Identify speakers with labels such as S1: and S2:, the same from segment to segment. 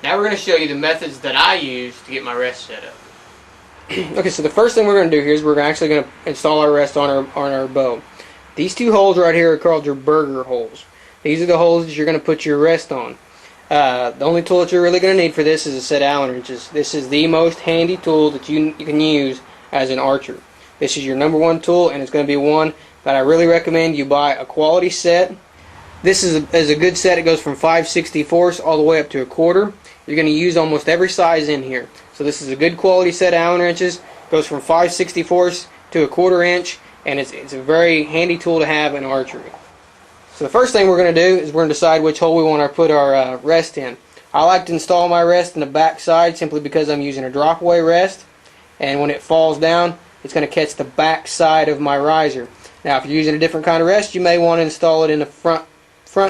S1: Now we're going to show you the methods that I use to get my rest set up.
S2: Okay, so the first thing we're going to do here is we're actually going to install our rest on our bow. These two holes right here are called your burger holes. These are the holes that you're going to put your rest on. The only tool that you're really going to need for this is a set of Allen wrenches. This is the most handy tool that you can use as an archer. This is your number one tool, and it's going to be one that I really recommend you buy a quality set. This is a good set. It goes from 5/64 all the way up to 1/4. You're going to use almost every size in here. So this is a good quality set of Allen wrenches. Goes from 5/64 to 1/4 inch, and it's a very handy tool to have in archery. So the first thing we're going to do is we're going to decide which hole we want to put our rest in. I like to install my rest in the back side simply because I'm using a drop away rest, and when it falls down it's going to catch the back side of my riser. Now if you're using a different kind of rest, you may want to install it in the front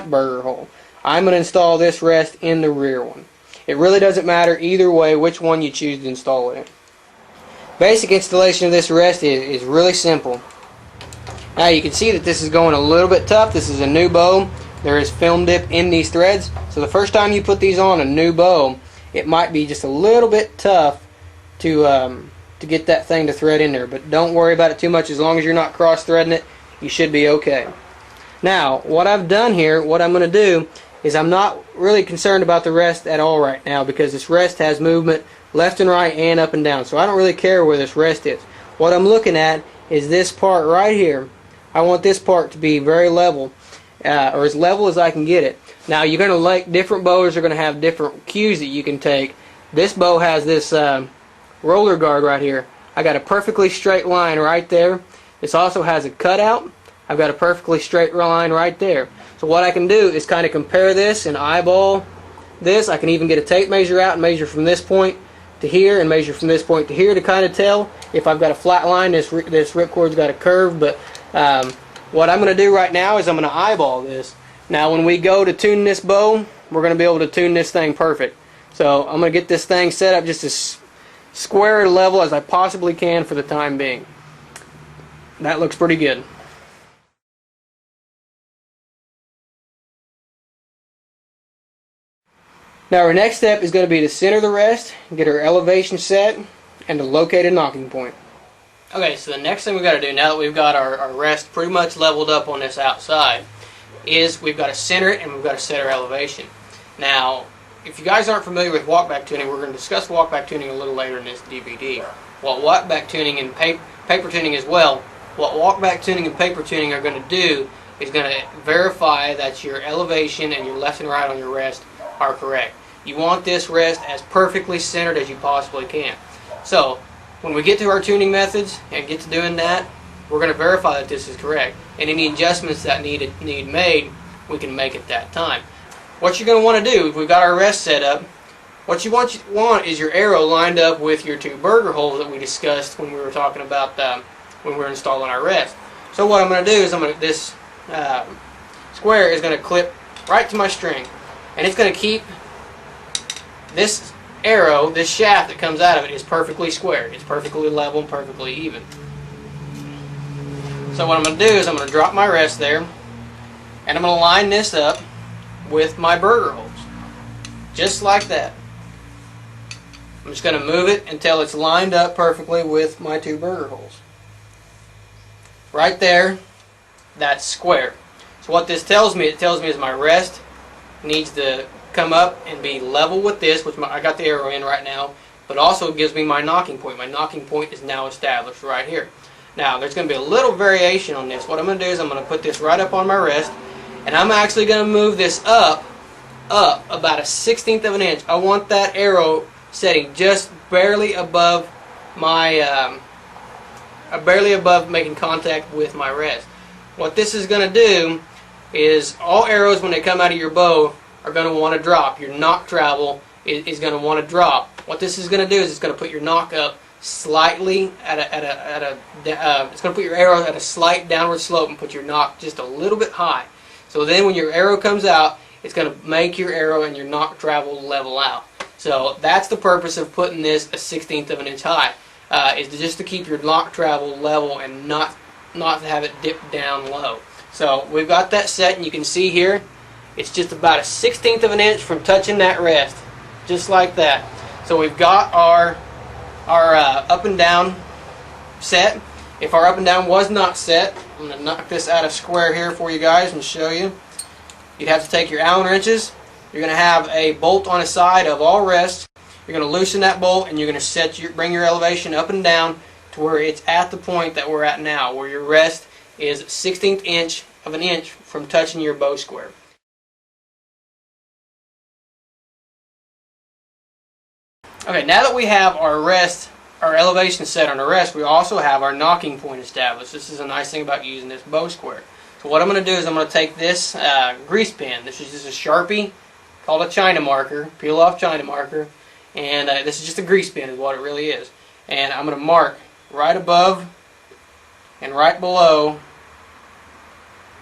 S2: burger hole. I'm going to install this rest in the rear one. It really doesn't matter either way which one you choose to install it in. Basic installation of this rest is really simple. Now you can see that this is going a little bit tough. This is a new bow. There is film dip in these threads. So the first time you put these on a new bow, it might be just a little bit tough to get that thing to thread in there. But don't worry about it too much. As long as you're not cross threading it, you should be okay. Now what I've done here, what I'm going to do is I'm not really concerned about the rest at all right now, because this rest has movement left and right and up and down. So I don't really care where this rest is. What I'm looking at is this part right here. I want this part to be very level, or as level as I can get it. Now you're going to like different bows are going to have different cues that you can take. This bow has this roller guard right here. I got a perfectly straight line right there. This also has a cutout. I've got a perfectly straight line right there. So what I can do is kind of compare this and eyeball this. I can even get a tape measure out and measure from this point to here and measure from this point to here to kind of tell if I've got a flat line. This ripcord's got a curve, but what I'm going to do right now is I'm going to eyeball this. Now when we go to tune this bow, we're going to be able to tune this thing perfect. So I'm going to get this thing set up just as square and level as I possibly can for the time being. That looks pretty good. Now our next step is going to be to center the rest, get our elevation set, and to locate a knocking point. Okay, so the next thing we've got to do, now that we've got our rest pretty much leveled up on this outside, is we've got to center it and we've got to set our elevation. Now, if you guys aren't familiar with walkback tuning, we're going to discuss walkback tuning a little later in this DVD. Well, walkback tuning and paper tuning as well, what walkback tuning and paper tuning are going to do is going to verify that your elevation and your left and right on your rest are correct. You want this rest as perfectly centered as you possibly can. So when we get to our tuning methods and get to doing that, we're going to verify that this is correct, and any adjustments that need made, we can make at that time. What you're going to want to do, if we've got our rest set up, what you want is your arrow lined up with your two burger holes that we discussed when we were talking about when we were installing our rest. So what I'm going to do is this square is going to clip right to my string, and it's going to keep this arrow, this shaft that comes out of it, is perfectly square. It's perfectly level and perfectly even. So what I'm going to do is I'm going to drop my rest there, and I'm going to line this up with my burger holes, just like that. I'm just going to move it until it's lined up perfectly with my two burger holes. Right there, that's square. So what this tells me, is my rest needs to come up and be level with this, which I got the arrow in right now, but also gives me my knocking point. My knocking point is now established right here. Now there's going to be a little variation on this. What I'm going to do is I'm going to put this right up on my rest, and I'm actually going to move this up about 1/16 of an inch. I want that arrow setting just barely above my barely above making contact with my rest. What this is going to do is all arrows, when they come out of your bow, are going to want to drop. Your knock travel is going to want to drop. What this is going to do is it's going to put your knock up slightly it's going to put your arrow at a slight downward slope and put your knock just a little bit high. So then when your arrow comes out, it's going to make your arrow and your knock travel level out. So that's the purpose of putting this 1/16 of an inch high, is just to keep your knock travel level and not have it dip down low. So we've got that set, and you can see here it's just about 1/16 of an inch from touching that rest. just like that. So we've got our up and down set. If our up and down was not set, I'm going to knock this out of square here for you guys and show you. You'd have to take your Allen wrenches. You're going to have a bolt on the side of all rests. You're going to loosen that bolt and you're going to bring your elevation up and down to where it's at the point that we're at now, where your rest is 1/16 inch of an inch from touching your bow square. Okay, now that we have our rest, our elevation set on the rest, we also have our nocking point established. This is a nice thing about using this bow square. So what I'm going to do is I'm going to take this grease pen. This is just a Sharpie called a China marker, peel off China marker, and this is just a grease pen is what it really is. And I'm going to mark right above and right below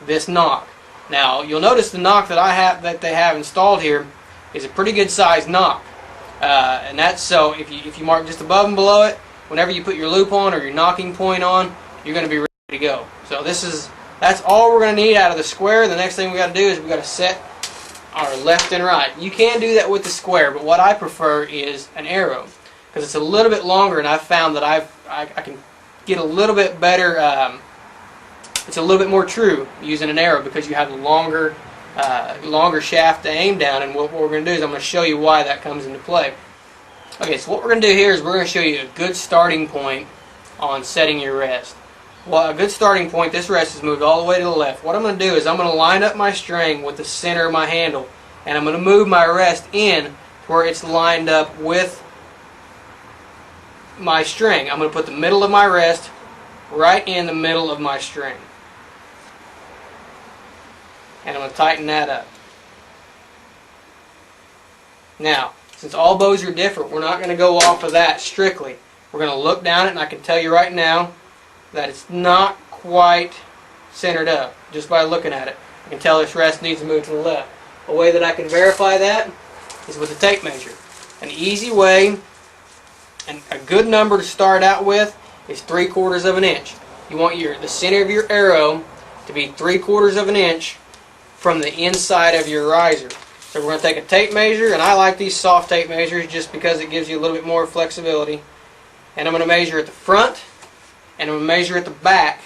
S2: this knock. Now you'll notice the knock that they have installed here is a pretty good sized knock. And that's so if you mark just above and below it, whenever you put your loop on or your nocking point on, you're going to be ready to go. So that's all we're going to need out of the square. The next thing we got to do is we got to set our left and right. You can do that with the square, but what I prefer is an arrow because it's a little bit longer, and I've found that I can get a little bit better. It's a little bit more true using an arrow because you have a longer shaft to aim down, and what we're going to do is I'm going to show you why that comes into play. Okay, so what we're going to do here is we're going to show you a good starting point on setting your rest. Well, a good starting point, this rest is moved all the way to the left. What I'm going to do is I'm going to line up my string with the center of my handle, and I'm going to move my rest in to where it's lined up with my string. I'm going to put the middle of my rest right in the middle of my string. And I'm going to tighten that up. Now, since all bows are different, we're not going to go off of that strictly. We're going to look down it, and I can tell you right now that it's not quite centered up just by looking at it. I can tell this rest needs to move to the left. A way that I can verify that is with a tape measure. An easy way and a good number to start out with is 3/4 of an inch. You want the center of your arrow to be 3/4 of an inch from the inside of your riser. So we're going to take a tape measure, and I like these soft tape measures just because it gives you a little bit more flexibility. And I'm going to measure at the front, and I'm going to measure at the back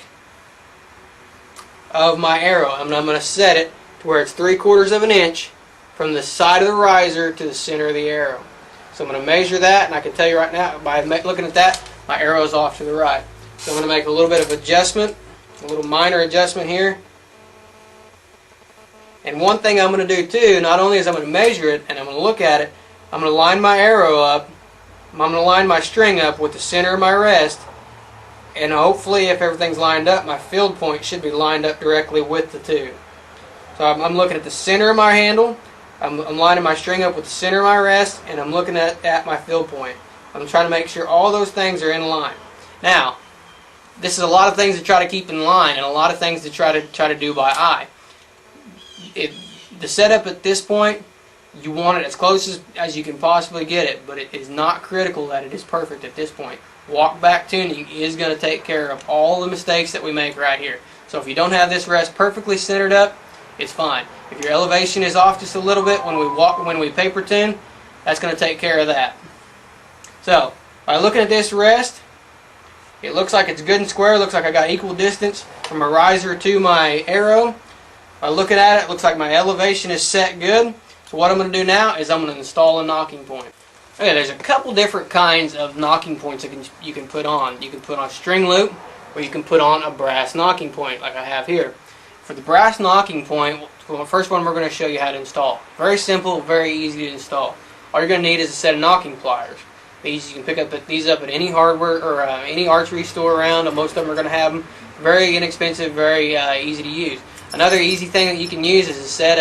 S2: of my arrow. And I'm going to set it to where it's 3/4 of an inch from the side of the riser to the center of the arrow. So I'm going to measure that, and I can tell you right now, by looking at that, my arrow is off to the right. So I'm going to make a little bit of adjustment, a little minor adjustment here. And one thing I'm going to do too, not only is I'm going to measure it and I'm going to look at it, I'm going to line my arrow up, I'm going to line my string up with the center of my rest, and hopefully if everything's lined up, my field point should be lined up directly with the two. So I'm looking at the center of my handle, I'm lining my string up with the center of my rest, and I'm looking at my field point. I'm trying to make sure all those things are in line. Now, this is a lot of things to try to keep in line, and a lot of things to try to do by eye. The setup at this point, you want it as close as you can possibly get it, but it is not critical that it is perfect at this point. Walk back tuning is going to take care of all the mistakes that we make right here. So if you don't have this rest perfectly centered up, it's fine. If your elevation is off just a little bit when we paper tune, that's going to take care of that. So by looking at this rest, it looks like it's good and square. It looks like I got equal distance from my riser to my arrow. By looking at it, it looks like my elevation is set good. So what I'm going to do now is I'm going to install a nocking point. Okay, there's a couple different kinds of nocking points that you can put on. You can put on a string loop, or you can put on a brass nocking point like I have here. For the brass nocking point, the first one we're going to show you how to install. Very simple, very easy to install. All you're going to need is a set of nocking pliers. These you can pick up these up at any hardware or any archery store around. Most of them are going to have them. Very inexpensive, very easy to use. Another easy thing that you can use is a set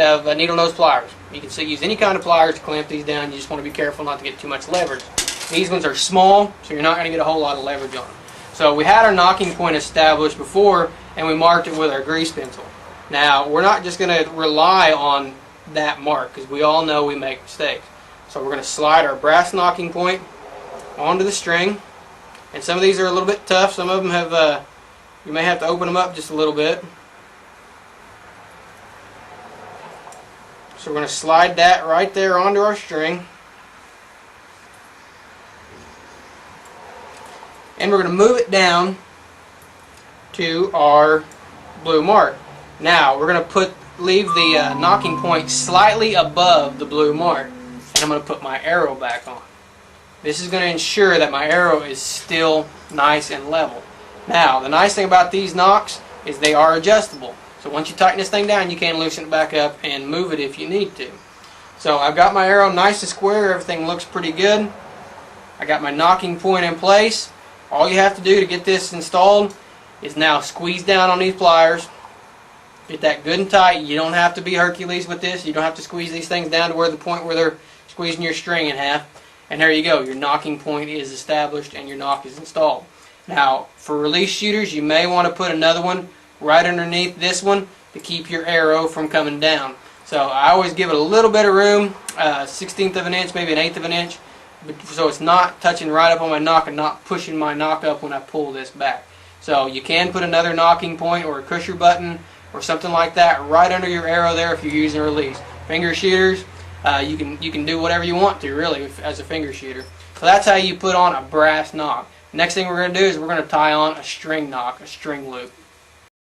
S2: of needle nose pliers. You can use any kind of pliers to clamp these down. You just want to be careful not to get too much leverage. These ones are small, so you're not going to get a whole lot of leverage on them. So we had our nocking point established before, and we marked it with our grease pencil. Now we're not just going to rely on that mark because we all know we make mistakes. So we're going to slide our brass nocking point onto the string, and some of these are a little bit tough. Some of them have you may have to open them up just a little bit. So we're going to slide that right there onto our string. And we're going to move it down to our blue mark. Now we're going to leave the knocking point slightly above the blue mark, and I'm going to put my arrow back on. This is going to ensure that my arrow is still nice and level. Now the nice thing about these nocks is they are adjustable. So once you tighten this thing down, you can loosen it back up and move it if you need to. So I've got my arrow nice and square. Everything looks pretty good. I got my knocking point in place. All you have to do to get this installed is now squeeze down on these pliers. Get that good and tight. You don't have to be Hercules with this. You don't have to squeeze these things down to the point where they're squeezing your string in half. And there you go. Your knocking point is established and your knock is installed. Now, for release shooters, you may want to put another one right underneath this one to keep your arrow from coming down. So I always give it a little bit of room, 1/16 of an inch, maybe 1/8 of an inch, so it's not touching right up on my knock and not pushing my knock up when I pull this back. So you can put another knocking point or a cushion button or something like that right under your arrow there if you're using a release. Finger shooters, you can do whatever you want to really as a finger shooter. So that's how you put on a brass knock. Next thing we're going to do is we're going to tie on a string knock, a string loop.